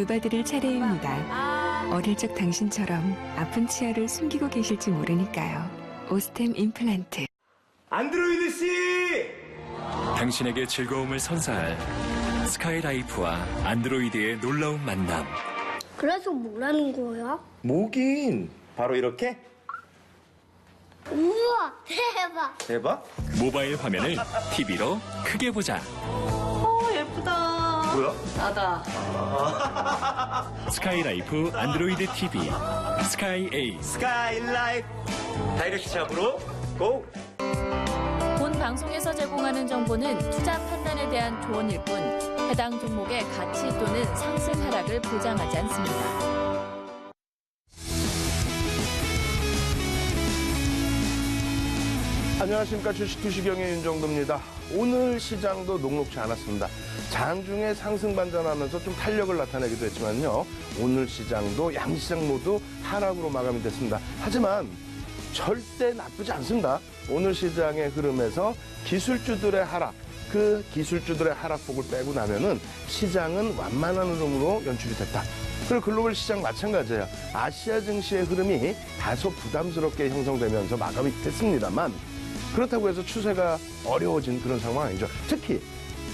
돌봐드릴 차례입니다. 어릴 적 당신처럼 아픈 치아를 숨기고 계실지 모르니까요. 오스템 임플란트. 안드로이드 씨! 당신에게 즐거움을 선사할 스카이라이프와 안드로이드의 놀라운 만남. 그래서 뭐라는 거야? 뭐긴 바로 이렇게? 우와, 대박! 대박? 모바일 화면을 TV로 크게 보자. 예쁘다. 뭐야? 나다. 스카이라이프 안드로이드 TV 스카이 A. 스카이라이프 다이렉트 샵으로 고! 본 방송에서 제공하는 정보는 투자 판단에 대한 조언일 뿐 해당 종목의 가치 또는 상승 하락을 보장하지 않습니다. 안녕하십니까. 주식투시경의 윤정도입니다. 오늘 시장도 녹록지 않았습니다. 장중에 상승 반전하면서 좀 탄력을 나타내기도 했지만요. 오늘 시장도 양시장 모두 하락으로 마감이 됐습니다. 하지만 절대 나쁘지 않습니다. 오늘 시장의 흐름에서 기술주들의 하락, 그 기술주들의 하락폭을 빼고 나면은 시장은 완만한 흐름으로 연출이 됐다. 그리고 글로벌 시장 마찬가지예요. 아시아 증시의 흐름이 다소 부담스럽게 형성되면서 마감이 됐습니다만 그렇다고 해서 추세가 어려워진 그런 상황 아니죠. 특히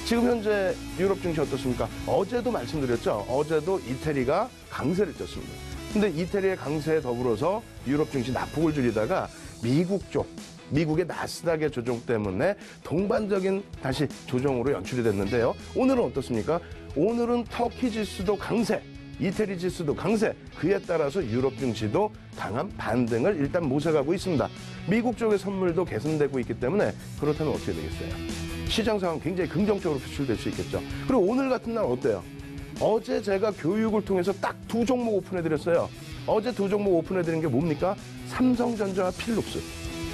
지금 현재 유럽 증시 어떻습니까? 어제도 말씀드렸죠. 어제도 이태리가 강세를 떴습니다. 근데 이태리의 강세에 더불어서 유럽 증시 낙폭을 줄이다가 미국 쪽, 미국의 나스닥의 조정 때문에 동반적인 다시 조정으로 연출이 됐는데요. 오늘은 어떻습니까? 오늘은 터키 지수도 강세, 이태리 지수도 강세, 그에 따라서 유럽 증시도 강한 반등을 일단 모색하고 있습니다. 미국 쪽의 선물도 개선되고 있기 때문에 그렇다면 어떻게 되겠어요? 시장 상황 굉장히 긍정적으로 표출될 수 있겠죠. 그리고 오늘 같은 날 어때요? 어제 제가 교육을 통해서 딱 두 종목 오픈해드렸어요. 어제 두 종목 오픈해드린 게 뭡니까? 삼성전자와 필룩스.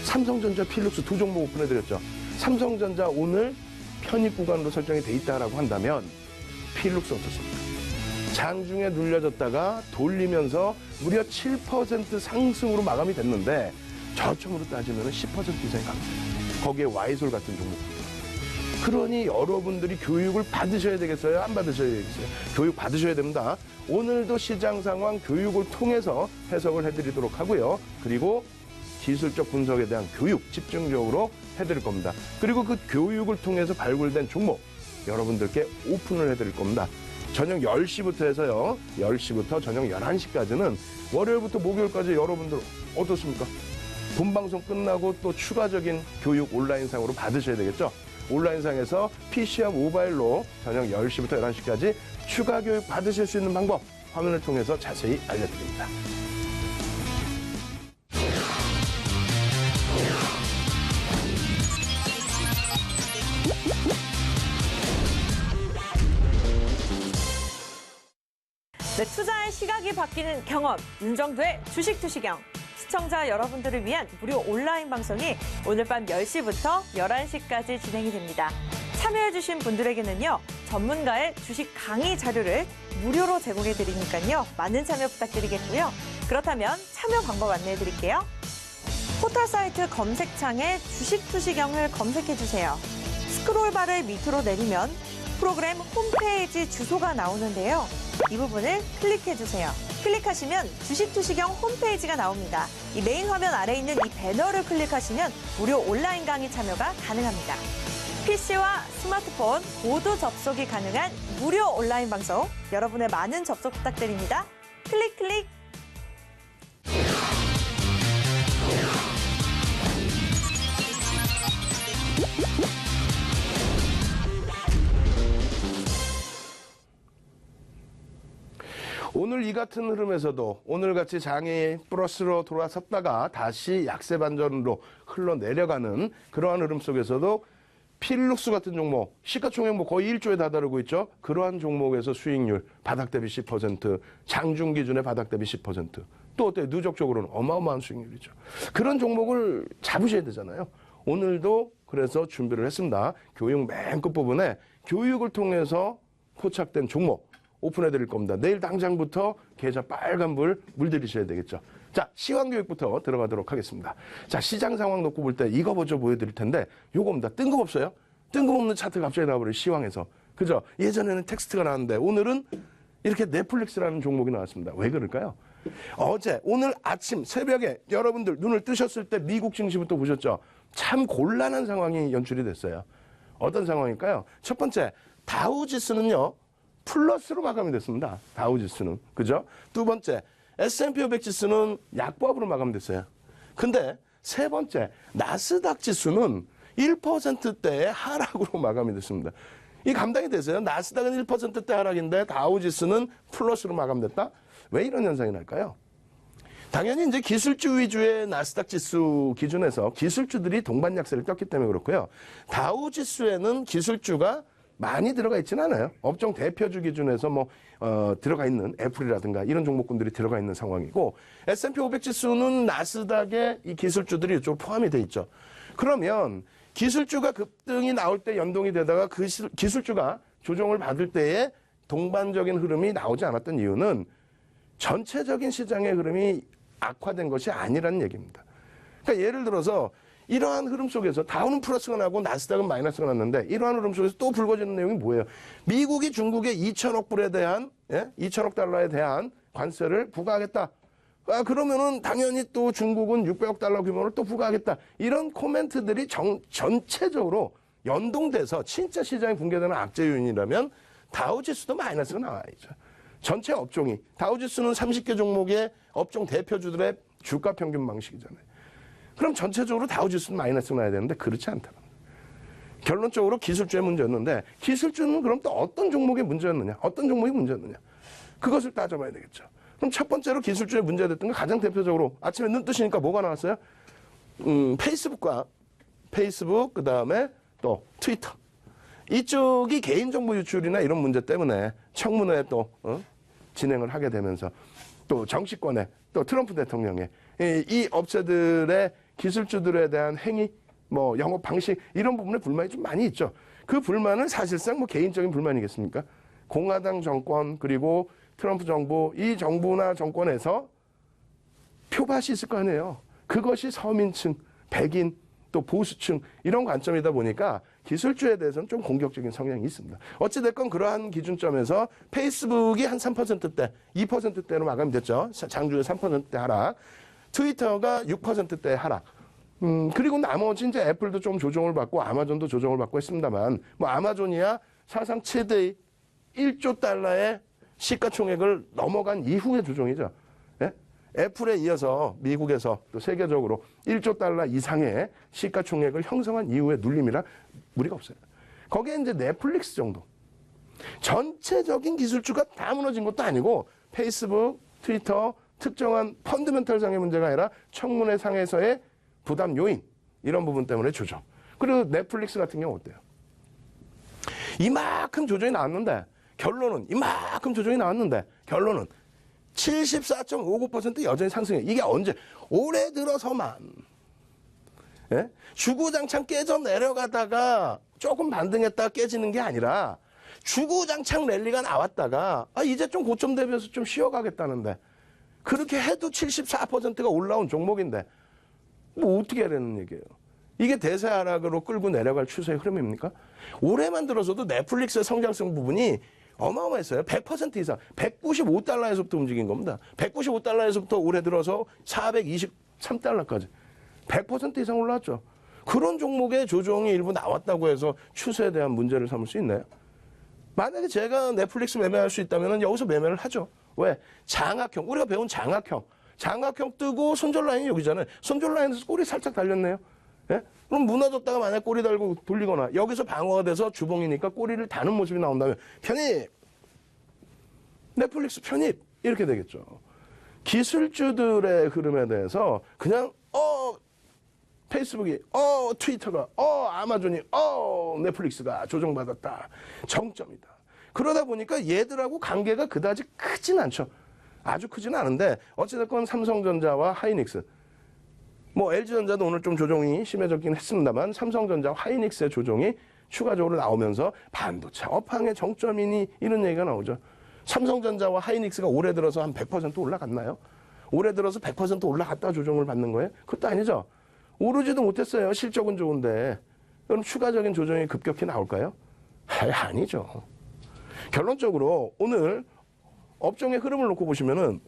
삼성전자, 필룩스 두 종목 오픈해드렸죠. 삼성전자 오늘 편입 구간으로 설정이 돼 있다라고 한다면 필룩스 어떻습니까? 장중에 눌려졌다가 돌리면서 무려 7% 상승으로 마감이 됐는데 저점으로 따지면 10% 이상의 강세. 거기에 와이솔 같은 종목입니다. 그러니 여러분들이 교육을 받으셔야 되겠어요? 안 받으셔야 되겠어요? 교육 받으셔야 됩니다. 오늘도 시장 상황 교육을 통해서 해석을 해드리도록 하고요. 그리고 기술적 분석에 대한 교육 집중적으로 해드릴 겁니다. 그리고 그 교육을 통해서 발굴된 종목 여러분들께 오픈을 해드릴 겁니다. 저녁 10시부터 해서요. 10시부터 저녁 11시까지는 월요일부터 목요일까지 여러분들 어떻습니까? 본방송 끝나고 또 추가적인 교육 온라인상으로 받으셔야 되겠죠? 온라인상에서 PC와 모바일로 저녁 10시부터 11시까지 추가 교육 받으실 수 있는 방법 화면을 통해서 자세히 알려드립니다. 네, 투자의 시각이 바뀌는 경험, 윤정도의 주식투시경. 시청자 여러분들을 위한 무료 온라인 방송이 오늘 밤 10시부터 11시까지 진행이 됩니다. 참여해주신 분들에게는요, 전문가의 주식 강의 자료를 무료로 제공해드리니까요, 많은 참여 부탁드리겠고요. 그렇다면 참여 방법 안내해드릴게요. 포털 사이트 검색창에 주식투시경을 검색해주세요. 스크롤바를 밑으로 내리면 프로그램 홈페이지 주소가 나오는데요. 이 부분을 클릭해주세요. 클릭하시면 주식투시경 홈페이지가 나옵니다. 이 메인 화면 아래에 있는 이 배너를 클릭하시면 무료 온라인 강의 참여가 가능합니다. PC와 스마트폰 모두 접속이 가능한 무료 온라인 방송, 여러분의 많은 접속 부탁드립니다. 클릭 클릭. 오늘 이 같은 흐름에서도 오늘같이 장이 플러스로 돌아섰다가 다시 약세 반전으로 흘러내려가는 그러한 흐름 속에서도 필룩스 같은 종목, 시가총액 거의 1조에 다다르고 있죠. 그러한 종목에서 수익률 바닥 대비 10%, 장중 기준의 바닥 대비 10%. 또 어때요? 누적적으로는 어마어마한 수익률이죠. 그런 종목을 잡으셔야 되잖아요. 오늘도 그래서 준비를 했습니다. 교육 맨 끝부분에 교육을 통해서 포착된 종목 오픈해 드릴 겁니다. 내일 당장부터 계좌 빨간불 물들이셔야 되겠죠. 자, 시황교육부터 들어가도록 하겠습니다. 자, 시장 상황 놓고 볼 때 이거 먼저 보여드릴 텐데 요겁니다. 뜬금없어요? 뜬금없는 차트 갑자기 나와버려요. 시황에서. 그죠? 예전에는 텍스트가 나왔는데 오늘은 이렇게 넷플릭스라는 종목이 나왔습니다. 왜 그럴까요? 오늘 아침 새벽에 여러분들 눈을 뜨셨을 때 미국 증시부터 보셨죠? 참 곤란한 상황이 연출이 됐어요. 어떤 상황일까요? 첫 번째, 다우지수는요, 플러스로 마감이 됐습니다. 다우지수는. 그죠? 두 번째, S&P 500 지수는 약보합으로 마감됐어요. 근데 세 번째, 나스닥 지수는 1%대의 하락으로 마감이 됐습니다. 이 감당이 되세요? 나스닥은 1%대 하락인데 다우지수는 플러스로 마감됐다? 왜 이런 현상이 날까요? 당연히 이제 기술주 위주의 나스닥 지수 기준에서 기술주들이 동반 약세를 떴기 때문에 그렇고요. 다우지수에는 기술주가 많이 들어가 있지는 않아요. 업종 대표주 기준에서 들어가 있는 애플이라든가 이런 종목군들이 들어가 있는 상황이고, S&P 500 지수는 나스닥에 이 기술주들이 이쪽으로 포함이 돼 있죠. 그러면 기술주가 급등이 나올 때 연동이 되다가 그 기술주가 조정을 받을 때에 동반적인 흐름이 나오지 않았던 이유는 전체적인 시장의 흐름이 악화된 것이 아니라는 얘기입니다. 그러니까 예를 들어서 이러한 흐름 속에서 다우는 플러스가 나고 나스닥은 마이너스가 났는데, 이러한 흐름 속에서 또 불거지는 내용이 뭐예요? 미국이 중국에 2천억 불에 대한 2천억 달러에 대한 관세를 부과하겠다. 그러면은 당연히 또 중국은 600억 달러 규모를 또 부과하겠다. 이런 코멘트들이 전체적으로 연동돼서 진짜 시장이 붕괴되는 악재 요인이라면 다우지수도 마이너스가 나와야죠. 전체 업종이, 다우지수는 30개 종목의 업종 대표주들의 주가 평균 방식이잖아요. 그럼 전체적으로 다우지수는 마이너스가 나야 되는데 그렇지 않다는 거예요. 결론적으로 기술주의 문제였는데, 기술주는 그럼 또 어떤 종목의 문제였느냐, 어떤 종목이 문제였느냐, 그것을 따져봐야 되겠죠. 그럼 첫 번째로 기술주의 문제가 됐던 거, 가장 대표적으로 아침에 눈 뜨시니까 뭐가 나왔어요? 페이스북, 그 다음에 또 트위터. 이쪽이 개인정보 유출이나 이런 문제 때문에 청문회 또 진행을 하게 되면서, 또 정치권에, 또 트럼프 대통령의 이 업체들의 기술주들에 대한 행위, 영업 방식, 이런 부분에 불만이 좀 많이 있죠. 그 불만은 사실상 개인적인 불만이겠습니까? 공화당 정권, 그리고 트럼프 정부, 이 정부나 정권에서 표밭이 있을 거 아니에요. 그것이 서민층, 백인, 또 보수층, 이런 관점이다 보니까 기술주에 대해서는 좀 공격적인 성향이 있습니다. 어찌됐건 그러한 기준점에서 페이스북이 한 3%대, 2%대로 마감이 됐죠. 장중에 3%대 하락. 트위터가 6%대 하락. 그리고 나머지 이제 애플도 좀 조정을 받고 아마존도 조정을 받고 했습니다만, 아마존이야 사상 최대의 1조 달러의 시가총액을 넘어간 이후의 조정이죠. 예? 애플에 이어서 미국에서 또 세계적으로 1조 달러 이상의 시가총액을 형성한 이후의 눌림이라 무리가 없어요. 거기에 이제 넷플릭스 정도. 전체적인 기술주가 다 무너진 것도 아니고, 페이스북, 트위터, 특정한 펀드멘털상의 문제가 아니라 청문회 상에서의 부담 요인, 이런 부분 때문에 조정. 그리고 넷플릭스 같은 경우 어때요? 이만큼 조정이 나왔는데 결론은 74.59% 여전히 상승해요. 이게 언제? 올해 들어서만. 예? 주구장창 깨져 내려가다가 조금 반등했다가 깨지는 게 아니라, 주구장창 랠리가 나왔다가 이제 좀 고점 대비해서 좀 쉬어가겠다는데, 그렇게 해도 74%가 올라온 종목인데 어떻게 하려는 얘기예요? 이게 대세 하락으로 끌고 내려갈 추세의 흐름입니까? 올해만 들어서도 넷플릭스의 성장성 부분이 어마어마했어요. 100% 이상. 195달러에서부터 움직인 겁니다. 195달러에서부터 올해 들어서 423달러까지. 100% 이상 올라왔죠. 그런 종목의 조정이 일부 나왔다고 해서 추세에 대한 문제를 삼을 수 있나요? 만약에 제가 넷플릭스 매매할 수 있다면 여기서 매매를 하죠. 왜? 장악형. 우리가 배운 장악형. 장악형 뜨고 손절 라인이 여기잖아요. 손절 라인에서 꼬리 살짝 달렸네요. 예? 그럼 무너졌다가 만약 꼬리 달고 돌리거나 여기서 방어가 돼서 주봉이니까 꼬리를 다는 모습이 나온다면 편입. 넷플릭스 편입. 이렇게 되겠죠. 기술주들의 흐름에 대해서 그냥 페이스북이 트위터가 아마존이 넷플릭스가 조정받았다. 정점이다. 그러다 보니까 얘들하고 관계가 그다지 크진 않죠. 아주 크진 않은데 어찌됐건 삼성전자와 하이닉스, LG전자도 오늘 좀 조정이 심해졌긴 했습니다만 삼성전자와 하이닉스의 조정이 추가적으로 나오면서 반도체 업황의 정점이니 이런 얘기가 나오죠. 삼성전자와 하이닉스가 올해 들어서 한 100% 올라갔나요? 올해 들어서 100% 올라갔다 조정을 받는 거예요? 그것도 아니죠. 오르지도 못했어요. 실적은 좋은데. 그럼 추가적인 조정이 급격히 나올까요? 아니죠. 결론적으로 오늘 업종의 흐름을 놓고 보시면은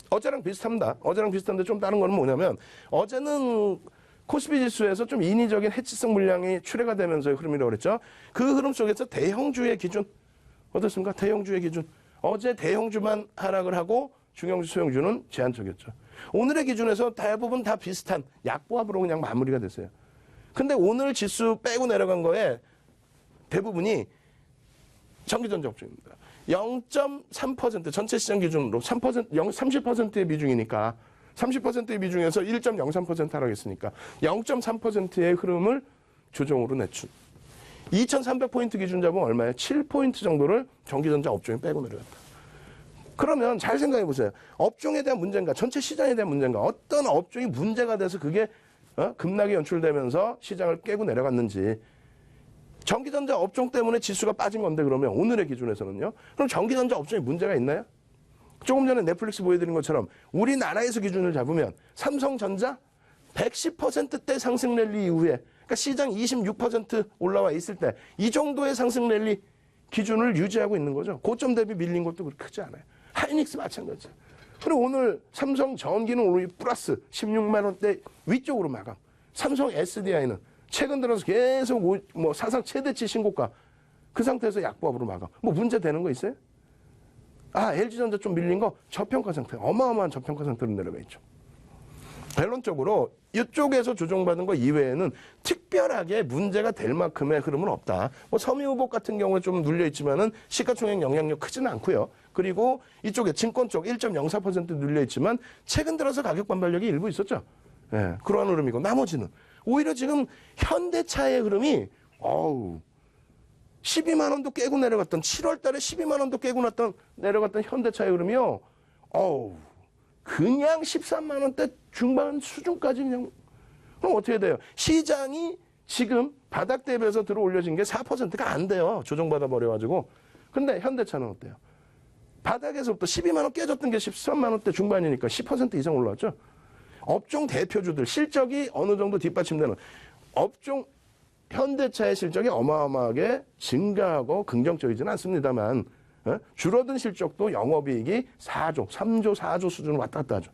어제랑 비슷합니다. 어제랑 비슷한데 좀 다른 거는 뭐냐면 어제는 코스피 지수에서 좀 인위적인 해치성 물량이 출회가 되면서의 흐름이라고 그랬죠. 그 흐름 속에서 대형주의 기준 어떻습니까? 대형주의 기준. 어제 대형주만 하락을 하고 중형주, 소형주는 제한적이었죠. 오늘의 기준에서 대부분 다 비슷한 약보합으로 그냥 마무리가 됐어요. 근데 오늘 지수 빼고 내려간 거에 대부분이 전기전자 업종입니다. 0.3% 전체 시장 기준으로 30%의 비중이니까 30%의 비중에서 1.03% 하락했으니까 0.3%의 흐름을 조정으로 내춘. 2,300포인트 기준 잡으면 얼마예요? 7포인트 정도를 전기전자 업종이 빼고 내려갔다. 그러면 잘 생각해 보세요. 업종에 대한 문제인가, 전체 시장에 대한 문제인가, 어떤 업종이 문제가 돼서 그게 급락이 연출되면서 시장을 깨고 내려갔는지. 전기전자 업종 때문에 지수가 빠진 건데 그러면 오늘의 기준에서는요. 그럼 전기전자 업종에 문제가 있나요? 조금 전에 넷플릭스 보여드린 것처럼 우리나라에서 기준을 잡으면 삼성전자 110%대 상승 랠리 이후에 그러니까 시장 26% 올라와 있을 때 이 정도의 상승 랠리 기준을 유지하고 있는 거죠. 고점 대비 밀린 것도 그렇게 크지 않아요. 하이닉스 마찬가지죠. 그리고 오늘 삼성 전기는 오늘 플러스 16만 원대 위쪽으로 마감. 삼성 SDI는 최근 들어서 계속 사상 최대치 신고가 그 상태에서 약보합으로 마감. 뭐 문제 되는 거 있어요? LG전자 좀 밀린 거 저평가 상태. 어마어마한 저평가 상태로 내려가 있죠. 결론적으로 이쪽에서 조정받은 거 이외에는 특별하게 문제가 될 만큼의 흐름은 없다. 뭐 섬유유복 같은 경우에 좀 눌려 있지만은 시가총액 영향력 크지는 않고요. 그리고 이쪽에 증권 쪽 1.04% 눌려 있지만 최근 들어서 가격 반발력이 일부 있었죠. 예, 그러한 흐름이고 나머지는 오히려 지금 현대차의 흐름이 12만 원도 깨고 내려갔던 7월 달에 12만 원도 깨고 내려갔던 현대차의 흐름이요. 그냥 13만 원대 중반 수준까지 그냥 그럼 어떻게 돼요? 시장이 지금 바닥 대비해서 들어 올려진 게 4%가 안 돼요. 조정받아 버려가지고. 근데 현대차는 어때요? 바닥에서부터 12만 원 깨졌던 게 13만 원대 중반이니까 10% 이상 올라왔죠. 업종 대표주들 실적이 어느 정도 뒷받침되는 업종 현대차의 실적이 어마어마하게 증가하고 긍정적이지는 않습니다만 줄어든 실적도 영업이익이 4조, 3조, 4조 수준으로 왔다 갔다 하죠.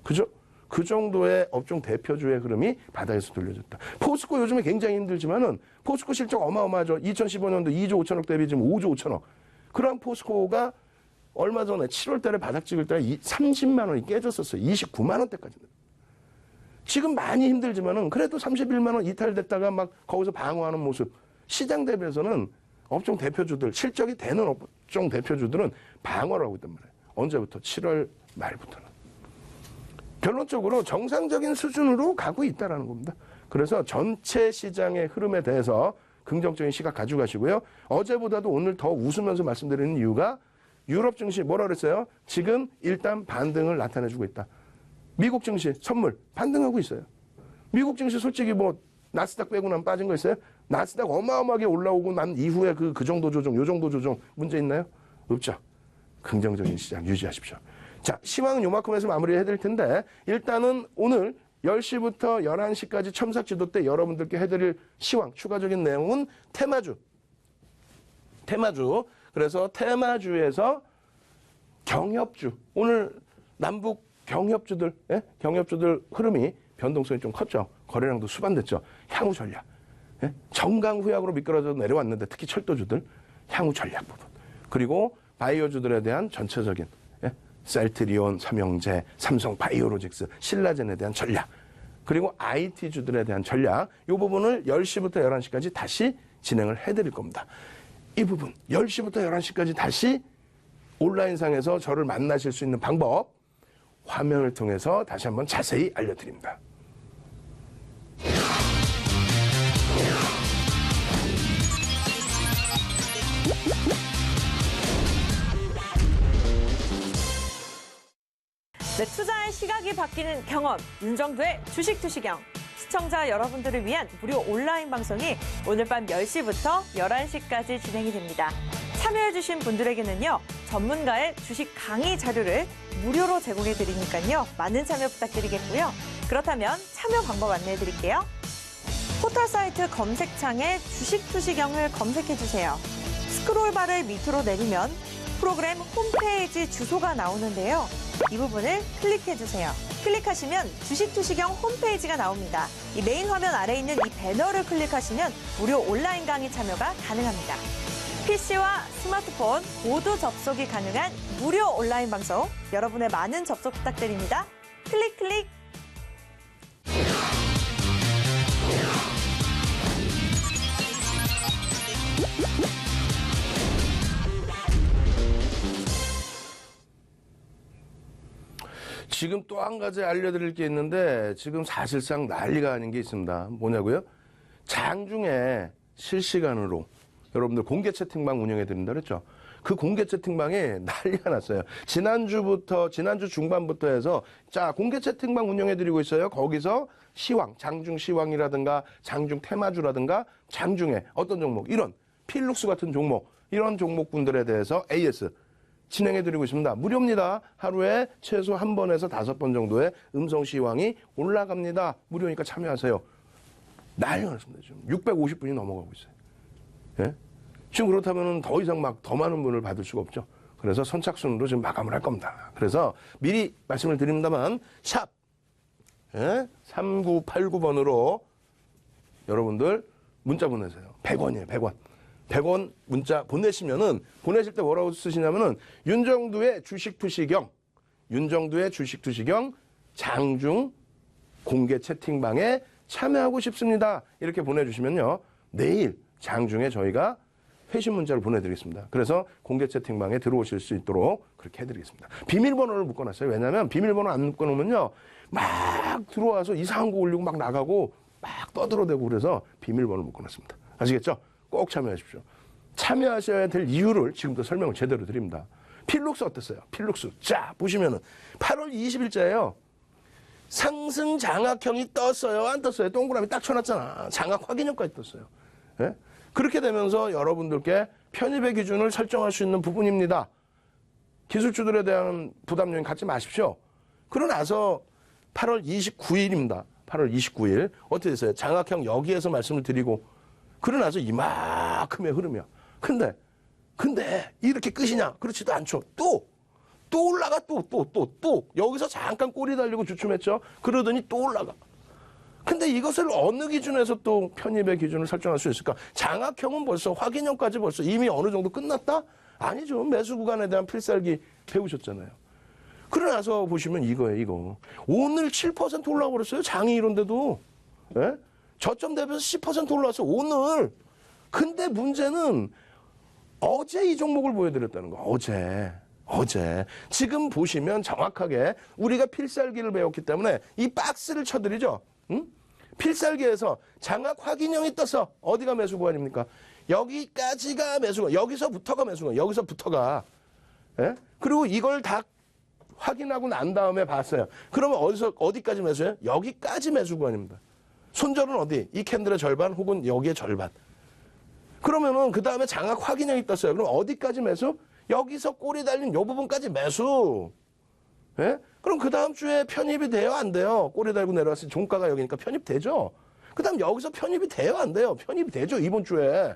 그죠? 그 정도의 업종 대표주의 흐름이 바닥에서 돌려졌다. 포스코 요즘에 굉장히 힘들지만은 포스코 실적 어마어마하죠. 2015년도 2조 5천억 대비 지금 5조 5천억. 그런 포스코가 얼마 전에 7월 달에 바닥 찍을 때 30만 원이 깨졌었어요. 29만 원대까지. 지금 많이 힘들지만은 그래도 31만 원 이탈됐다가 막 거기서 방어하는 모습. 시장 대비해서는 업종 대표주들, 실적이 되는 업종 대표주들은 방어를 하고 있단 말이에요. 언제부터? 7월 말부터는. 결론적으로 정상적인 수준으로 가고 있다는 겁니다. 그래서 전체 시장의 흐름에 대해서 긍정적인 시각 가져가시고요. 어제보다도 오늘 더 웃으면서 말씀드리는 이유가 유럽 증시 뭐라 그랬어요? 지금 일단 반등을 나타내주고 있다. 미국 증시 선물 반등하고 있어요. 미국 증시 솔직히 뭐 나스닥 빼고 나면 빠진 거 있어요? 나스닥 어마어마하게 올라오고 난 이후에 그 정도 조정, 요 정도 조정 문제 있나요? 없죠. 긍정적인 시장 유지하십시오. 자, 시황은 요만큼에서 마무리해드릴 텐데 일단은 오늘 10시부터 11시까지 첨삭지도 때 여러분들께 해드릴 시황 추가적인 내용은 테마주. 그래서 테마주에서 경협주. 오늘 남북 경협주들 흐름이 변동성이 좀 컸죠. 거래량도 수반됐죠. 향후 전략. 정강 후약으로 미끄러져 내려왔는데 특히 철도주들 향후 전략 부분. 그리고 바이오주들에 대한 전체적인 셀트리온, 삼형제, 삼성 바이오로직스, 신라젠에 대한 전략. 그리고 IT주들에 대한 전략. 이 부분을 10시부터 11시까지 다시 진행을 해드릴 겁니다. 이 부분 10시부터 11시까지 다시 온라인상에서 저를 만나실 수 있는 방법 화면을 통해서 다시 한번 자세히 알려드립니다. 네, 투자의 시각이 바뀌는 경험, 윤정도의 주식투시경. 시청자 여러분들을 위한 무료 온라인 방송이 오늘 밤 10시부터 11시까지 진행이 됩니다. 참여해주신 분들에게는요, 전문가의 주식 강의 자료를 무료로 제공해드리니까요, 많은 참여 부탁드리겠고요. 그렇다면 참여 방법 안내해드릴게요. 포털 사이트 검색창에 주식투시경을 검색해주세요. 스크롤바를 밑으로 내리면 프로그램 홈페이지 주소가 나오는데요. 이 부분을 클릭해주세요. 클릭하시면 주식투시경 홈페이지가 나옵니다. 이 메인 화면 아래에 있는 이 배너를 클릭하시면 무료 온라인 강의 참여가 가능합니다. PC와 스마트폰 모두 접속이 가능한 무료 온라인 방송, 여러분의 많은 접속 부탁드립니다. 클릭 클릭. 지금 또 한 가지 알려드릴 게 있는데 지금 사실상 난리가 아닌 게 있습니다. 뭐냐고요? 장중에 실시간으로 여러분들 공개 채팅방 운영해 드린다 그랬죠? 그 공개 채팅방에 난리가 났어요. 지난주 중반부터 해서 자, 공개 채팅방 운영해 드리고 있어요. 거기서 시황, 장중 시황이라든가 장중 테마주라든가 장중에 어떤 종목, 이런 필룩스 같은 종목, 이런 종목군들에 대해서 AS 진행해드리고 있습니다. 무료입니다. 하루에 최소 1번에서 5번 정도의 음성 시황이 올라갑니다. 무료니까 참여하세요. 난리가 났습니다. 지금 650분이 넘어가고 있어요. 예? 지금 그렇다면 더 이상 막 더 많은 분을 받을 수가 없죠. 그래서 선착순으로 지금 마감을 할 겁니다. 그래서 미리 말씀을 드립니다만 샵 3989번으로 여러분들 문자 보내세요. 100원이에요. 100원. 100원 문자 보내시면은, 보내실 때 뭐라고 쓰시냐면은 윤정두의 주식투시경 장중 공개 채팅방에 참여하고 싶습니다. 이렇게 보내주시면요, 내일 장중에 저희가 회신 문자를 보내드리겠습니다. 그래서 공개 채팅방에 들어오실 수 있도록 그렇게 해드리겠습니다. 비밀번호를 묶어놨어요. 왜냐하면 비밀번호 안 묶어놓으면요, 막 들어와서 이상한 거 올리고 막 나가고 막 떠들어대고, 그래서 비밀번호를 묶어놨습니다. 아시겠죠? 꼭 참여하십시오. 참여하셔야 될 이유를 지금부터 설명을 제대로 드립니다. 필룩스 어땠어요? 필룩스. 자, 보시면은 8월 20일자예요. 상승 장악형이 떴어요? 안 떴어요? 동그라미 딱 쳐놨잖아. 장악 확인형까지 떴어요. 예? 그렇게 되면서 여러분들께 편입의 기준을 설정할 수 있는 부분입니다. 기술주들에 대한 부담 요인 갖지 마십시오. 그러고 나서 8월 29일입니다. 8월 29일. 어떻게 됐어요? 장악형 여기에서 말씀을 드리고, 그러고 나서 이만큼의 흐름이야. 근데 이렇게 끝이냐? 그렇지도 않죠. 또 올라가. 또 여기서 잠깐 꼬리 달리고 주춤했죠. 그러더니 또 올라가. 근데 이것을 어느 기준에서 또 편입의 기준을 설정할 수 있을까? 장악형은 벌써, 확인형까지 벌써 이미 어느 정도 끝났다? 아니죠. 매수 구간에 대한 필살기 배우셨잖아요. 그러고 나서 보시면 이거예요, 이거. 오늘 7% 올라가 버렸어요. 장이 이런데도. 예? 저점 대비해서 10% 올라왔어요, 오늘. 근데 문제는 어제 이 종목을 보여드렸다는 거. 어제. 지금 보시면 정확하게 우리가 필살기를 배웠기 때문에 이 박스를 쳐드리죠. 응? 필살기에서 장악 확인형이 떠서 어디가 매수 구간입니까? 여기까지가 매수 구간. 여기서부터가 매수 구간. 여기서부터가. 예? 그리고 이걸 다 확인하고 난 다음에 봤어요. 그러면 어디까지 매수예요? 여기까지 매수 구간입니다. 손절은 어디? 이 캔들의 절반 혹은 여기의 절반. 그러면은 그 다음에 장악 확인형이 떴어요. 그럼 어디까지 매수? 여기서 꼬리 달린 이 부분까지 매수. 예? 그럼 그 다음 주에 편입이 돼요? 안 돼요? 꼬리 달고 내려왔을 때 종가가 여기니까 편입되죠? 그 다음 여기서 편입이 돼요? 안 돼요? 편입이 되죠? 이번 주에.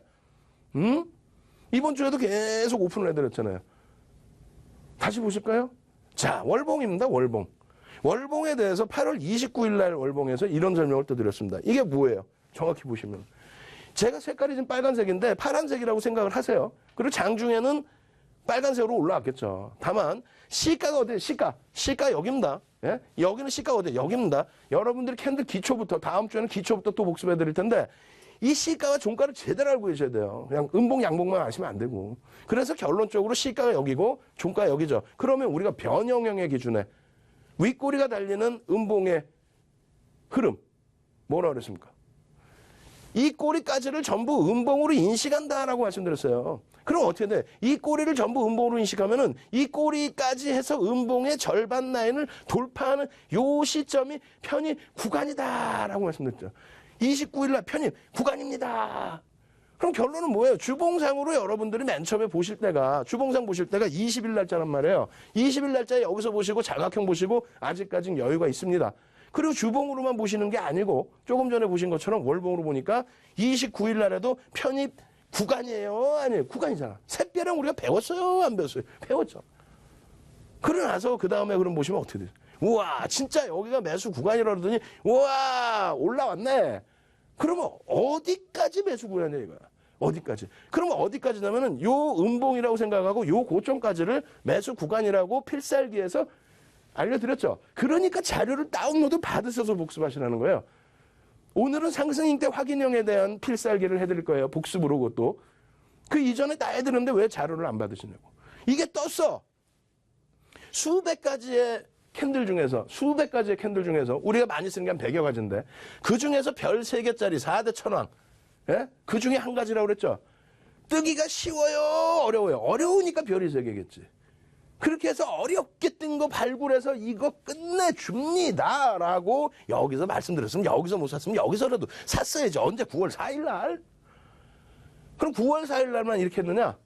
이번 주에도 계속 오픈을 해드렸잖아요. 다시 보실까요? 자, 월봉입니다. 월봉. 월봉에 대해서 8월 29일 날 월봉에서 이런 설명을 또 드렸습니다. 이게 뭐예요? 정확히 보시면. 제가 색깔이 지금 빨간색인데 파란색이라고 생각을 하세요. 그리고 장중에는 빨간색으로 올라왔겠죠. 다만 시가가 어디예요? 시가 여기입니다. 예? 여기는 시가가 어디예요? 여기입니다. 여러분들이 캔들 기초부터, 다음 주에는 기초부터 또 복습해 드릴 텐데, 이 시가와 종가를 제대로 알고 계셔야 돼요. 그냥 음봉 양봉만 아시면 안 되고. 그래서 결론적으로 시가가 여기고 종가가 여기죠. 그러면 우리가 변형형의 기준에 윗꼬리가 달리는 음봉의 흐름, 뭐라 그랬습니까? 이 꼬리까지를 전부 음봉으로 인식한다라고 말씀드렸어요. 그럼 어떻게 돼? 이 꼬리를 전부 음봉으로 인식하면은 이 꼬리까지 해서 음봉의 절반 라인을 돌파하는 요 시점이 편입 구간이다라고 말씀드렸죠. 29일 날 편입 구간입니다. 그럼 결론은 뭐예요? 주봉상으로 여러분들이 맨 처음에 보실 때가, 주봉상 보실 때가 20일 날짜란 말이에요. 20일 날짜에 여기서 보시고 장악형 보시고 아직까지는 여유가 있습니다. 그리고 주봉으로만 보시는 게 아니고 조금 전에 보신 것처럼 월봉으로 보니까 29일 날에도 편입 구간이에요? 아니에요? 구간이잖아. 샛별형 우리가 배웠어요? 안 배웠어요? 배웠죠. 그러고 나서 그 다음에 그럼 보시면 어떻게 돼요? 우와, 진짜 여기가 매수 구간이라 그러더니, 우와, 올라왔네. 그러면 어디까지 매수 구간이야, 이거야? 어디까지? 그러면 어디까지냐면은 요 음봉이라고 생각하고 요 고점까지를 매수 구간이라고 필살기에서 알려드렸죠. 그러니까 자료를 다운로드 받으셔서 복습하시라는 거예요. 오늘은 상승인대 확인형에 대한 필살기를 해드릴 거예요. 복습으로 그것도. 그 이전에 다 해드렸는데 왜 자료를 안 받으시냐고. 이게 떴어. 수백 가지의 캔들 중에서 우리가 많이 쓰는 게 한 100여 가지인데 그 중에서 별 3개짜리 4대 천왕, 예? 그 중에 한 가지라고 그랬죠. 뜨기가 쉬워요? 어려워요? 어려우니까 별이 3개겠지. 그렇게 해서 어렵게 뜬 거 발굴해서 이거 끝내줍니다 라고 여기서 말씀드렸으면 여기서 못 샀으면 여기서라도 샀어야지. 언제? 9월 4일 날? 그럼 9월 4일 날만 이렇게 했느냐?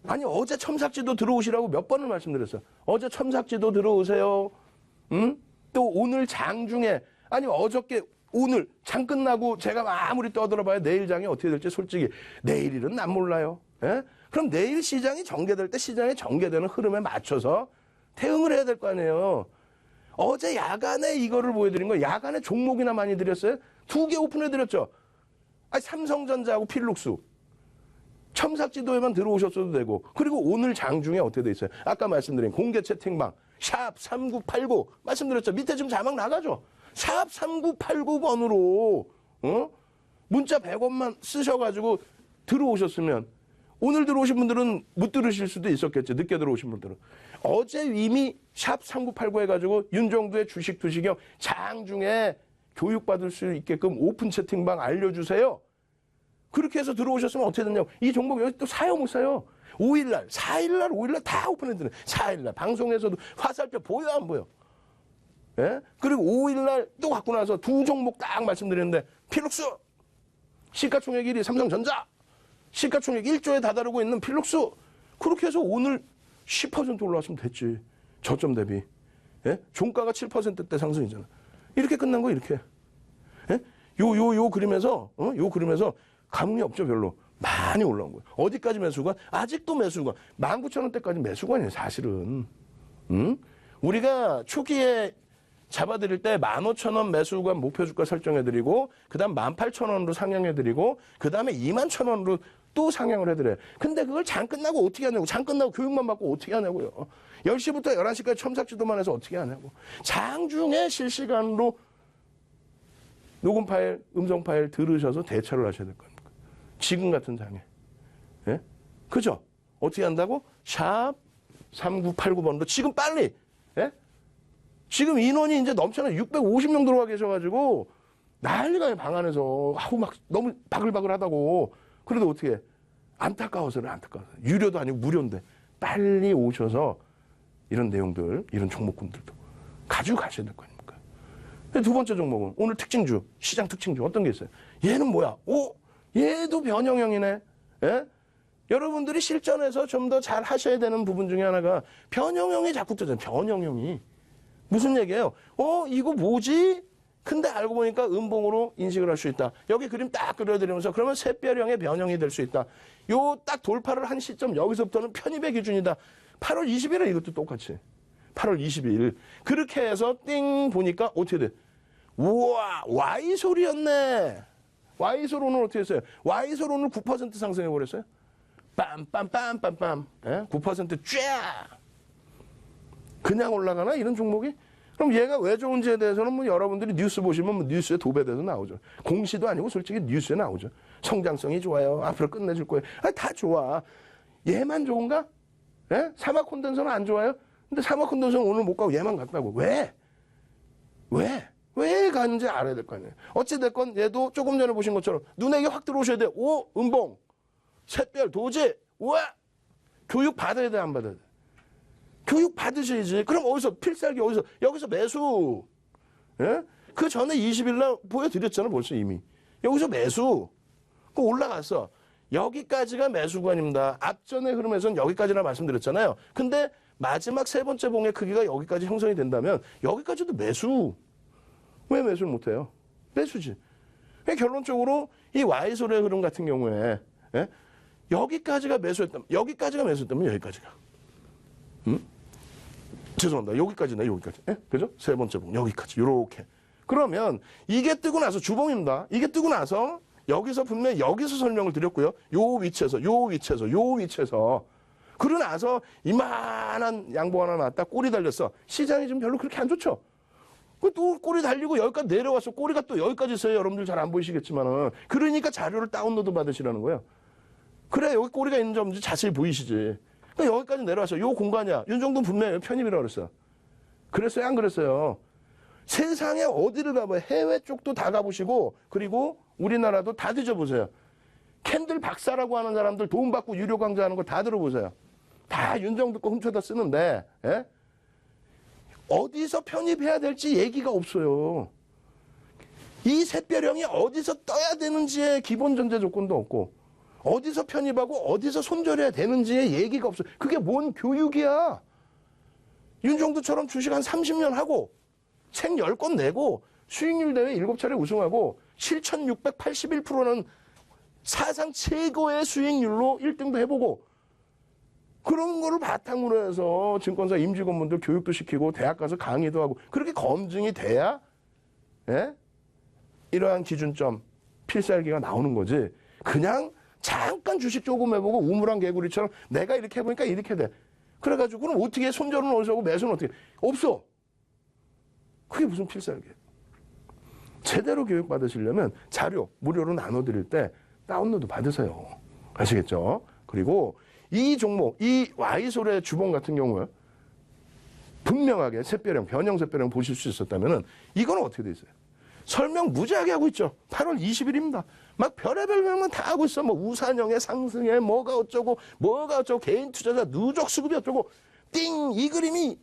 아니 어제 첨삭지도 들어오시라고 몇 번을 말씀드렸어요. 어제 첨삭지도 들어오세요. 응? 또 오늘 장중에 아니 어저께 오늘 장 끝나고 제가 아무리 떠들어봐야 내일 장이 어떻게 될지 솔직히 내일 일은 난 몰라요. 예? 그럼 내일 시장이 전개될 때 시장이 전개되는 흐름에 맞춰서 대응을 해야 될 거 아니에요. 어제 야간에 이거를 보여드린 거예요. 야간에 종목이나 많이 드렸어요. 2개 오픈해드렸죠. 아니 삼성전자하고 필룩스. 첨삭지도에만 들어오셨어도 되고 그리고 오늘 장중에 어떻게 돼 있어요? 아까 말씀드린 공개 채팅방 샵 3989 말씀드렸죠. 밑에 지금 자막 나가죠. 샵 3989번으로 문자 100원만 쓰셔가지고 들어오셨으면 오늘 들어오신 분들은 못 들으실 수도 있었겠죠. 늦게 들어오신 분들은. 어제 이미 샵 3989 해가지고 윤정두의 주식 투시경 장중에 교육받을 수 있게끔 오픈 채팅방 알려주세요. 그렇게 해서 들어오셨으면 어떻게 됐냐고. 이 종목 여기 또 사요, 못 사요? 5일날, 4일날, 5일날 다 오픈해드는 4일날. 방송에서도 화살표 보여, 안 보여? 예? 그리고 5일날 또 갖고 나서 2 종목 딱 말씀드렸는데, 필룩스! 시가총액 1위 삼성전자! 시가총액 1조에 다다르고 있는 필룩스! 그렇게 해서 오늘 10% 올라왔으면 됐지. 저점 대비. 예? 종가가 7%대 상승이잖아. 이렇게 끝난 거, 이렇게. 예? 요 그림에서, 요 그림에서 감흥이 없죠, 별로. 많이 올라온 거예요. 어디까지 매수가? 아직도 매수가. 19,000원대까지 매수관이에요, 사실은. 응? 우리가 초기에 잡아드릴 때 15,000원 매수관 목표주가 설정해드리고, 그 다음 18,000원으로 상향해드리고, 그 다음에 21,000원으로 또 상향을 해드려요. 근데 그걸 장 끝나고 어떻게 하냐고. 장 끝나고 교육만 받고 어떻게 하냐고요. 10시부터 11시까지 첨삭지도만 해서 어떻게 하냐고. 장중에 실시간으로 녹음 파일, 음성 파일 들으셔서 대처를 하셔야 될 겁니다. 지금 같은 장에. 예? 그죠? 어떻게 한다고? 샵 3989번으로 지금 빨리. 예? 지금 인원이 이제 넘쳐나 650명 들어와 계셔가지고 난리가 방 안에서 아우 막 너무 바글바글 하다고. 그래도 어떻게 해? 안타까워서는 안타까워서. 유료도 아니고 무료인데 빨리 오셔서 이런 내용들, 이런 종목군들도 가지고 가셔야 될 거니까. 두 번째 종목은 오늘 특징주, 시장 특징주 어떤 게 있어요? 얘는 뭐야? 오, 얘도 변형형이네. 예? 여러분들이 실전에서 좀 더 잘 하셔야 되는 부분 중에 하나가 변형형이 자꾸 뜨잖아요. 변형형이. 무슨 얘기예요? 이거 뭐지? 근데 알고 보니까 음봉으로 인식을 할 수 있다. 여기 그림 딱 그려드리면서 그러면 샛별형의 변형이 될 수 있다. 요 딱 돌파를 한 시점 여기서부터는 편입의 기준이다. 8월 20일에 이것도 똑같이. 8월 22일. 그렇게 해서 띵 보니까 어떻게 돼? 우와, Y솔이었네. Y솔 오늘 어떻게 했어요? Y솔 오늘 9% 상승해버렸어요. 빰빰빰빰빰. 예? 9% 쫙. 그냥 올라가나? 이런 종목이? 그럼 얘가 왜 좋은지에 대해서는 뭐 여러분들이 뉴스 보시면 뭐 뉴스에 도배돼서 나오죠. 공시도 아니고 솔직히 뉴스에 나오죠. 성장성이 좋아요. 앞으로 끝내줄 거예요. 다 좋아. 얘만 좋은가? 예? 사막 콘덴서는 안 좋아요? 근데 사막 콘덴서는 오늘 못 가고 얘만 갔다고. 왜? 왜 가는지 알아야 될 거 아니에요. 어찌됐건 얘도 조금 전에 보신 것처럼 눈에 이게 확 들어오셔야 돼. 오, 음봉, 샛별, 도제, 우와! 교육 받아야 돼, 안 받아야 돼? 교육 받으셔야지. 그럼 어디서, 필살기 어디서? 여기서 매수. 예? 그 전에 20일 날 보여드렸잖아, 벌써 이미. 여기서 매수. 그 올라갔어. 여기까지가 매수관입니다. 앞전의 흐름에서는 여기까지나 말씀드렸잖아요. 근데 마지막 세 번째 봉의 크기가 여기까지 형성이 된다면 여기까지도 매수. 왜 매수를 못해요? 매수지. 결론적으로 이 Y솔의 흐름 같은 경우에 예? 여기까지가 매수했다면, 여기까지가. 죄송합니다. 여기까지네, 여기까지. 예? 그죠? 세 번째 봉, 여기까지. 요렇게. 그러면 이게 뜨고 나서 주봉입니다. 이게 뜨고 나서 여기서 분명히 여기서 설명을 드렸고요. 요 위치에서. 그러고 나서 이만한 양봉 하나 나왔다. 꼬리 달렸어. 시장이 지금 별로 그렇게 안 좋죠? 또 꼬리 달리고 여기까지 내려와서 꼬리가 또 여기까지 있어요. 여러분들 잘 안 보이시겠지만은. 그러니까 자료를 다운로드 받으시라는 거예요. 그래, 여기 꼬리가 있는 점 자세히 보이시지. 그러니까 여기까지 내려와서 요 공간이야. 윤정도는 분명히 편입이라고 그랬어. 그랬어요? 안 그랬어요? 세상에 어디를 가봐요. 해외 쪽도 다 가보시고 그리고 우리나라도 다 뒤져보세요. 캔들 박사라고 하는 사람들 돈 받고 유료 강좌하는 거 다 들어보세요. 다 윤정도 거 훔쳐다 쓰는데 예? 어디서 편입해야 될지 얘기가 없어요. 이 샛별형이 어디서 떠야 되는지의 기본 전제 조건도 없고 어디서 편입하고 어디서 손절해야 되는지의 얘기가 없어요. 그게 뭔 교육이야. 윤정도처럼 주식 한 30년 하고 책 10권 내고 수익률 대회 7차례 우승하고 7,681%는 사상 최고의 수익률로 1등도 해보고 그런 거를 바탕으로 해서 증권사 임직원분들 교육도 시키고 대학 가서 강의도 하고 그렇게 검증이 돼야 예? 이러한 기준점 필살기가 나오는 거지. 그냥 잠깐 주식 조금 해보고 우물안 개구리처럼 내가 이렇게 해보니까 이렇게 돼. 그래가지고 그럼 어떻게 손절은 어디서 하고 매수는 어떻게 없어. 그게 무슨 필살기예요. 제대로 교육 받으시려면 자료 무료로 나눠드릴 때 다운로드 받으세요. 아시겠죠? 그리고 이 종목, 이 Y솔의 주봉 같은 경우에 분명하게 샛별형, 변형 샛별형 보실 수 있었다면 이거는 어떻게 돼 있어요? 설명 무지하게 하고 있죠. 8월 20일입니다. 막 별의별 명만 다 하고 있어. 뭐 우산형의 상승에 뭐가 어쩌고 개인 투자자 누적 수급이 어쩌고 띵! 이 그림이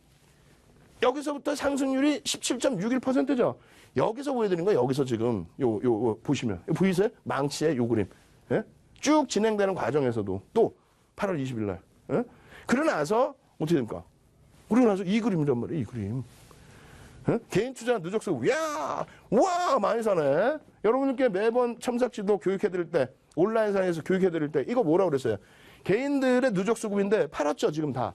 여기서부터 상승률이 17.61%죠. 여기서 보여드린 거 여기서 지금 요 보시면 보이세요? 망치의 요 그림. 예? 쭉 진행되는 과정에서도 또 8월 20일 날. 예? 그러고 나서 어떻게 됩니까? 그러고 나서 이 그림이란 말이에요. 이 그림. 예? 개인 투자 누적 수급. 와 많이 사네. 여러분께 매번 첨삭지도 교육해드릴 때 온라인상에서 교육해드릴 때 이거 뭐라고 그랬어요? 개인들의 누적 수급인데 팔았죠 지금 다.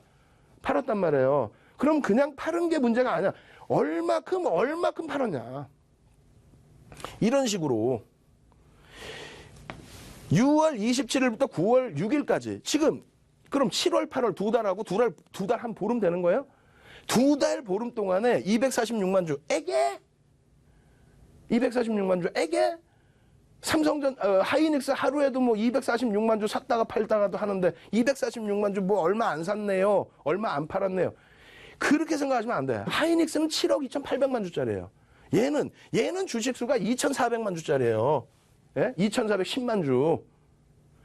팔았단 말이에요. 그럼 그냥 파는 게 문제가 아니야. 얼마큼 팔았냐. 이런 식으로 6월 27일부터 9월 6일까지 지금 그럼 7월 8월 두 달하고 두 달 한 보름 되는 거예요? 두 달 보름 동안에 246만 주에게 246만 주에게 삼성전 하이닉스 하루에도 뭐 246만 주 샀다가 팔다가도 하는데 246만 주 뭐 얼마 안 샀네요. 얼마 안 팔았네요. 그렇게 생각하시면 안 돼. 하이닉스는 7억 2,800만 주짜리예요. 얘는 주식수가 2,400만 주짜리예요. 예? 2,410만 주.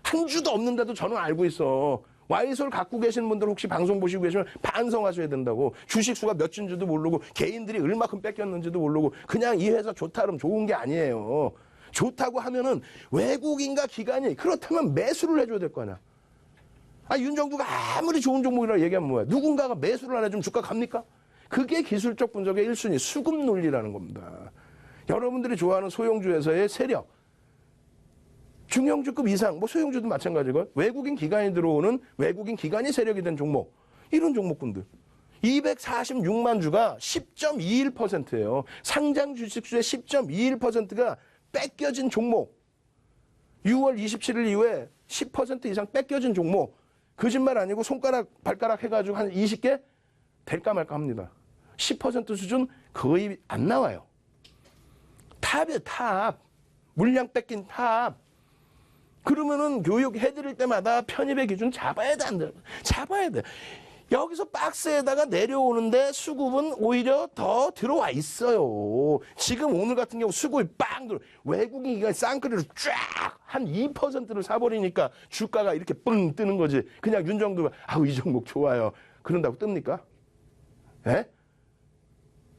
한 주도 없는데도 저는 알고 있어. Y솔 갖고 계신 분들 혹시 방송 보시고 계시면 반성하셔야 된다고. 주식수가 몇 주인지도 모르고 개인들이 얼마큼 뺏겼는지도 모르고 그냥 이 회사 좋다 그러면 좋은 게 아니에요. 좋다고 하면은 외국인과 기관이 그렇다면 매수를 해줘야 될 거 아니야. 윤정두가 아무리 좋은 종목이라고 얘기하면 뭐야. 누군가가 매수를 안 해주면 주가 갑니까? 그게 기술적 분석의 1순위 수급 논리라는 겁니다. 여러분들이 좋아하는 소형주에서의 세력. 중형주급 이상, 뭐 소형주도 마찬가지고 외국인 기관이 들어오는 외국인 기관이 세력이 된 종목. 이런 종목군들. 246만 주가 10.21%예요. 상장 주식수의 10.21%가 뺏겨진 종목. 6월 27일 이후에 10% 이상 뺏겨진 종목. 거짓말 아니고 손가락, 발가락 해가지고 한 20개 될까 말까 합니다. 10% 수준 거의 안 나와요. 탑이에요, 탑. 물량 뺏긴 탑. 그러면은 교육해드릴 때마다 편입의 기준 잡아야 돼, 안 돼? 잡아야 돼. 여기서 박스에다가 내려오는데 수급은 오히려 더 들어와 있어요. 지금 오늘 같은 경우 수급이 빵 들어. 외국인 기관이 쌍끌이로 쫙 한 2%를 사버리니까 주가가 이렇게 뻥 뜨는 거지. 그냥 윤정도가 이 종목 좋아요. 그런다고 뜹니까? 예?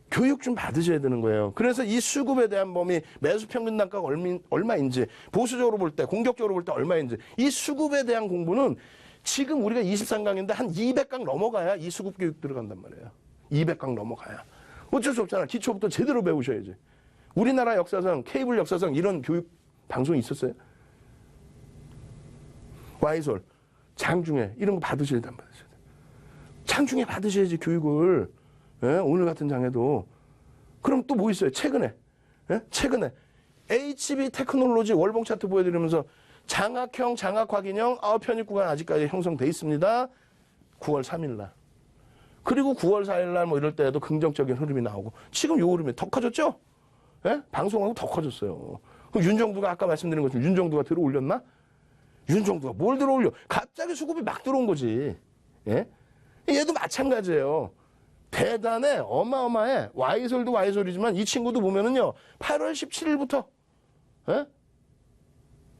교육 좀 받으셔야 되는 거예요. 그래서 이 수급에 대한 범위, 매수 평균 단가가 얼마인지, 보수적으로 볼 때, 공격적으로 볼 때 얼마인지, 이 수급에 대한 공부는 지금 우리가 23강인데 한 200강 넘어가야 이 수급 교육 들어간단 말이에요. 200강 넘어가야. 어쩔 수 없잖아. 기초부터 제대로 배우셔야지. 우리나라 역사상, 케이블 역사상 이런 교육 방송이 있었어요? Y솔, 장중에 이런 거 받으셔야 돼, 안 받으셔야 돼? 장중에 받으셔야지 교육을. 예? 오늘 같은 장에도. 그럼 또 뭐 있어요? 최근에. 예? 최근에 HB 테크놀로지 월봉 차트 보여드리면서 장학형, 장학확인형 편입 구간 아직까지 형성돼 있습니다. 9월 3일 날. 그리고 9월 4일 날 뭐 이럴 때에도 긍정적인 흐름이 나오고 지금 요 흐름이 더 커졌죠? 예? 방송하고 더 커졌어요. 그럼 윤정두가 아까 말씀드린 것처럼 윤정두가 들어 올렸나? 윤정두가 뭘 들어 올려? 갑자기 수급이 막 들어온 거지. 예? 얘도 마찬가지예요. 대단해, 어마어마해. Y솔도 Y솔이지만 이 친구도 보면은요, 8월 17일부터, 예?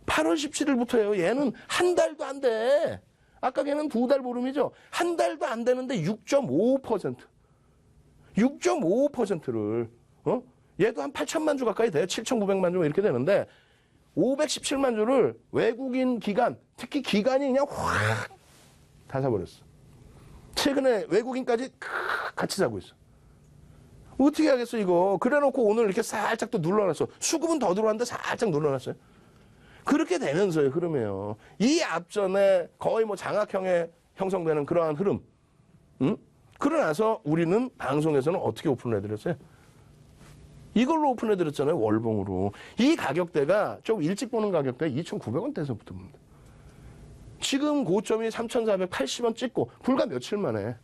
8월 17일부터예요. 얘는 한 달도 안 돼. 아까 걔는 2달 보름이죠. 한 달도 안 되는데 6.55%. 6.55%를, 얘도 한 8천만 주 가까이 돼요. 7,900만 주 이렇게 되는데, 517만 주를 외국인 기관, 특히 기관이 그냥 확 다 사버렸어. 최근에 외국인까지 같이 사고 있어. 어떻게 하겠어, 이거. 그래놓고 오늘 이렇게 살짝 또 눌러놨어. 수급은 더 들어왔는데 살짝 눌러놨어요. 그렇게 되면서요, 흐름이에요. 이 앞전에 거의 뭐 장학형에 형성되는 그러한 흐름. 응? 그러나서 우리는 방송에서는 어떻게 오픈을 해드렸어요? 이걸로 오픈해드렸잖아요, 월봉으로. 이 가격대가 좀 일찍 보는 가격대 2,900원대에서부터 봅니다. 지금 고점이 3,480원 찍고 불과 며칠 만에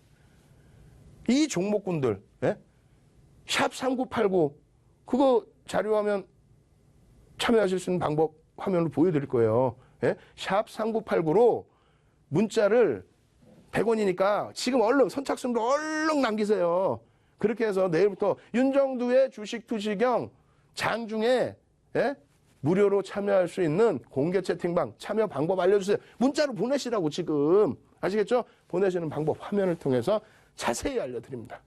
이 종목군들, 예? 샵 3989 그거 자료화면 참여하실 수 있는 방법 화면을 보여드릴 거예요. 예? 샵 3989로 문자를 100원이니까 지금 얼른 선착순으로 얼른 남기세요. 그렇게 해서 내일부터 윤정두의 주식 투시경 장중에, 예? 무료로 참여할 수 있는 공개 채팅방 참여 방법 알려주세요. 문자로 보내시라고 지금. 아시겠죠? 보내시는 방법 화면을 통해서 자세히 알려드립니다.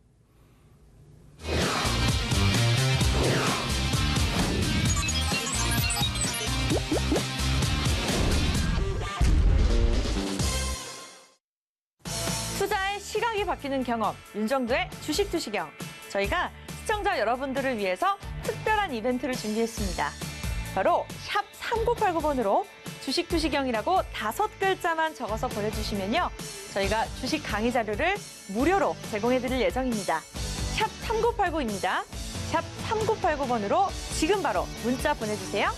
투자의 시각이 바뀌는 경험, 윤정두의 주식 투시경. 저희가 시청자 여러분들을 위해서 특별한 이벤트를 준비했습니다. 바로 샵 3989번으로 주식 투시경이라고 5글자만 적어서 보내주시면요. 저희가 주식 강의 자료를 무료로 제공해드릴 예정입니다. 샵 3989입니다. 샵 3989번으로 지금 바로 문자 보내주세요.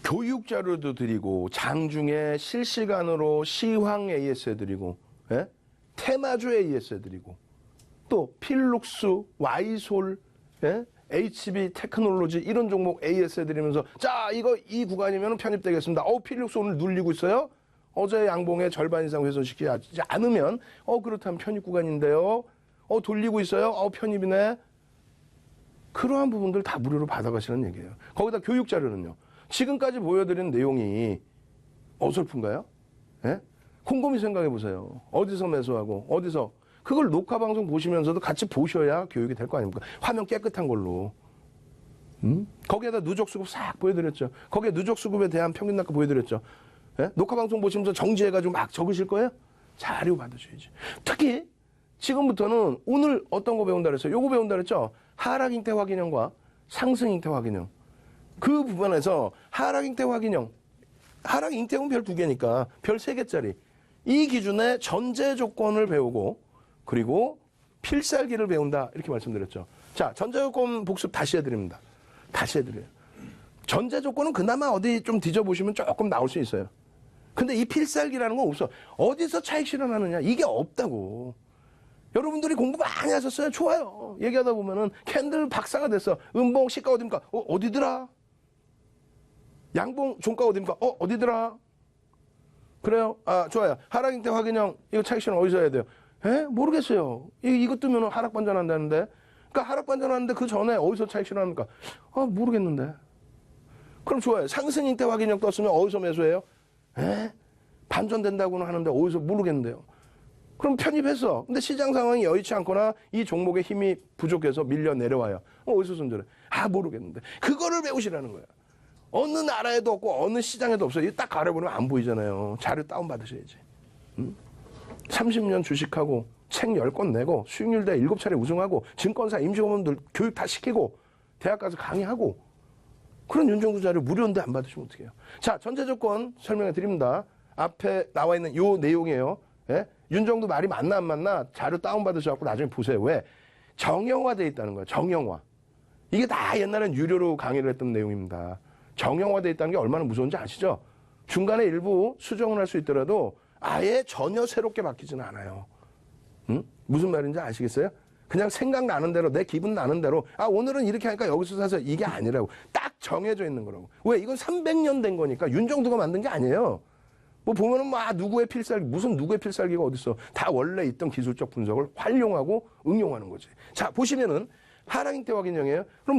교육 자료도 드리고 장중에 실시간으로 시황 AS 해드리고, 예? 테마주 AS 해드리고, 또 필룩스, Y솔, 예? HB 테크놀로지 이런 종목 AS 해드리면서 자 이거 이 구간이면 편입되겠습니다. 필룩스 오늘 눌리고 있어요. 어제 양봉의 절반 이상 훼손시키지 않으면 그렇다면 편입 구간인데요. 돌리고 있어요. 편입이네. 그러한 부분들 다 무료로 받아가시는 얘기예요. 거기다 교육 자료는요. 지금까지 보여드린 내용이 어설픈가요? 예? 곰곰이 생각해 보세요. 어디서 매수하고 어디서 그걸 녹화 방송 보시면서도 같이 보셔야 교육이 될 거 아닙니까? 화면 깨끗한 걸로. 거기에다 누적 수급 싹 보여드렸죠. 거기에 누적 수급에 대한 평균 단가 보여드렸죠. 예? 녹화 방송 보시면서 정지해가지고 막 적으실 거예요? 자료 받으셔야지. 특히 지금부터는 오늘 어떤 거 배운다 그랬어요? 요거 배운다 그랬죠? 하락 잉태 확인형과 상승 잉태 확인형. 그 부분에서 하락 잉태 확인형, 하락 잉태는 별 2개니까 별 3개짜리. 이 기준의 전제 조건을 배우고 그리고 필살기를 배운다 이렇게 말씀드렸죠. 자, 전제 조건 복습 다시 해드립니다. 다시 해드려요. 전제 조건은 그나마 어디 좀 뒤져보시면 조금 나올 수 있어요. 근데 이 필살기라는 건 없어. 어디서 차익 실현하느냐 이게 없다고. 여러분들이 공부 많이 하셨어요. 좋아요. 얘기하다 보면은 캔들 박사가 됐어. 음봉 시가 어딥니까? 어디더라? 양봉 종가 어딥니까? 어디더라? 그래요? 좋아요. 하락 잉태 확인형 이거 차익 실현 어디서 해야 돼요? 모르겠어요. 이거 뜨면 하락 반전한다는데. 그러니까 하락 반전하는데 그 전에 어디서 차익 실현합니까? 모르겠는데. 그럼 좋아요. 상승 잉태 확인형 떴으면 어디서 매수해요? 반전된다고는 하는데 어디서 모르겠는데요. 그럼 편입했어. 근데 시장 상황이 여의치 않거나 이 종목의 힘이 부족해서 밀려 내려와요. 어디서 손절해? 모르겠는데. 그거를 배우시라는 거야. 어느 나라에도 없고 어느 시장에도 없어요. 딱 가려보면 안 보이잖아요. 자료 다운받으셔야지. 30년 주식하고 책 10권 내고 수익률 대 7차례 우승하고 증권사 임직원들 교육 다 시키고 대학 가서 강의하고 그런 윤정수 자료 무료인데 안 받으시면 어떡해요. 자, 전체 조건 설명해 드립니다. 앞에 나와 있는 요 내용이에요. 예? 윤정도 말이 맞나 안 맞나 자료 다운받으셔서 나중에 보세요. 왜? 정형화되어 있다는 거예요. 정형화. 이게 다 옛날엔 유료로 강의를 했던 내용입니다. 정형화되어 있다는 게 얼마나 무서운지 아시죠? 중간에 일부 수정을 할 수 있더라도 아예 전혀 새롭게 바뀌지는 않아요. 무슨 말인지 아시겠어요? 그냥 생각나는 대로 내 기분 나는 대로 오늘은 이렇게 하니까 여기서 사서 이게 아니라고 딱 정해져 있는 거라고. 왜? 이건 300년 된 거니까 윤정두가 만든 게 아니에요. 뭐 보면은 누구의 필살기 무슨 누구의 필살기가 어딨어. 다 원래 있던 기술적 분석을 활용하고 응용하는 거지. 자, 보시면은 하락 형태 확인형이에요. 그럼